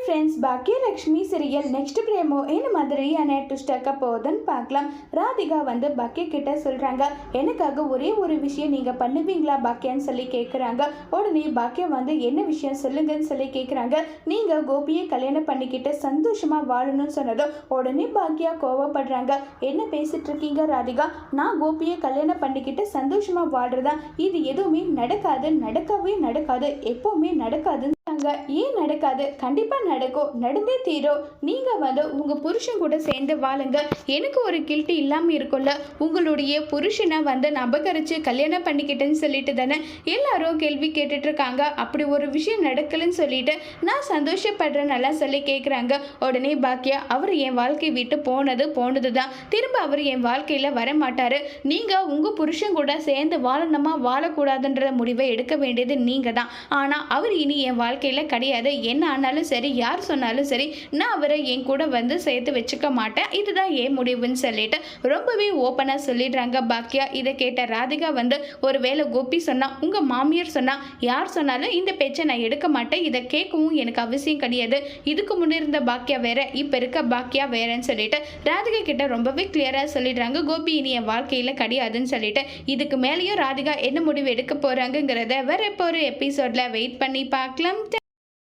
Friends, Baakiyalakshmi serial next promo என்ன மாதிரியான twist ஆக்க போகுதுன்னு பார்க்கலாம். ராதிகா பாக்கிய கிட்ட சொல்றாங்க, எனக்காக ஒரே ஒரு விஷயம் நீங்க பண்ணுவீங்களா பாக்கியான்னு சொல்லி கேட்குறாங்க. உடனே பாக்கியா என்ன விஷயம் சொல்லுங்கன்னு சொல்லி கேட்குறாங்க. நீங்க கோபியை கல்யாணம் பண்ணிக்கிட்டு சந்தோஷமா வாழணும்னு சொன்னதும் உடனே பாக்கியா கோவப்படுறாங்க. என்ன பேசிட்டு இருக்கீங்க ராதிகா? நான் கோபியை கல்யாணம் பண்ணிக்கிட்டு சந்தோஷமா வாழ்றதா? இது எதுவுமே நடக்காது, நடக்கவே நடக்காது, எப்பவுமே நடக்காதுன்னு ஏன் நடக்காது? கண்டிப்பா நடக்கும், நடந்தே தீரும். நீங்க உங்க புருஷன் கூட சேர்ந்து வாழுங்க. எனக்கு ஒரு கில்ட்டி இல்லாம இருக்கும்ல. உங்களுடைய புருஷனை நான் அபகரிச்சு கல்யாணம் பண்ணிக்கிட்டேன்னு சொல்லிட்டு தானே எல்லாரும் கேள்வி கேட்டுட்டு இருக்காங்க. அப்படி ஒரு விஷயம் நடக்கலன்னு சொல்லிட்டு நான் சந்தோஷப்படுறேன்னு சொல்லி கேட்குறாங்க. உடனே பாக்கியா, அவர் என் வாழ்க்கை விட்டு போனது தான், திரும்ப அவர் என் வாழ்க்கையில வர மாட்டாரு. நீங்க உங்க புருஷன் கூட சேர்ந்து வாழணுமா வாழக்கூடாதுன்ற முடிவை எடுக்க வேண்டியது நீங்க தான். ஆனா அவர் இனி என் வாழ்க்கையில கிடையாது. என்ன ஆனாலும் சரி, யார் சொன்னாலும் சரி, நான் அவரை என் கூட சேர்த்து வச்சுக்க மாட்டேன். இதுதான் ஏன் முடிவுன்னு சொல்லிட்டு ரொம்பவே ஓப்பனா சொல்லிடுறாங்க பாக்கியா. இதை கேட்ட ராதிகா ஒருவேளை கோபி சொன்னா, உங்க மாமியார் சொன்னா, யார் சொன்னாலும் இந்த பேச்சை நான் எடுக்க மாட்டேன், இதை கேட்கவும் எனக்கு அவசியம் கிடையாது. இதுக்கு முன்னே இருந்த பாக்கியா வேற, இப்ப இருக்க பாக்கியா வேறன்னு சொல்லிட்டு ராதிகா கிட்ட ரொம்பவே கிளியரா சொல்லிடுறாங்க. கோபி இனி என் வாழ்க்கையில கிடையாதுன்னு சொல்லிட்டு இதுக்கு மேலேயும் ராதிகா என்ன முடிவு எடுக்க போறாங்கிறத வேற இப்போ ஒரு எபிசோட்ல வெயிட் பண்ணி பார்க்கலாம்.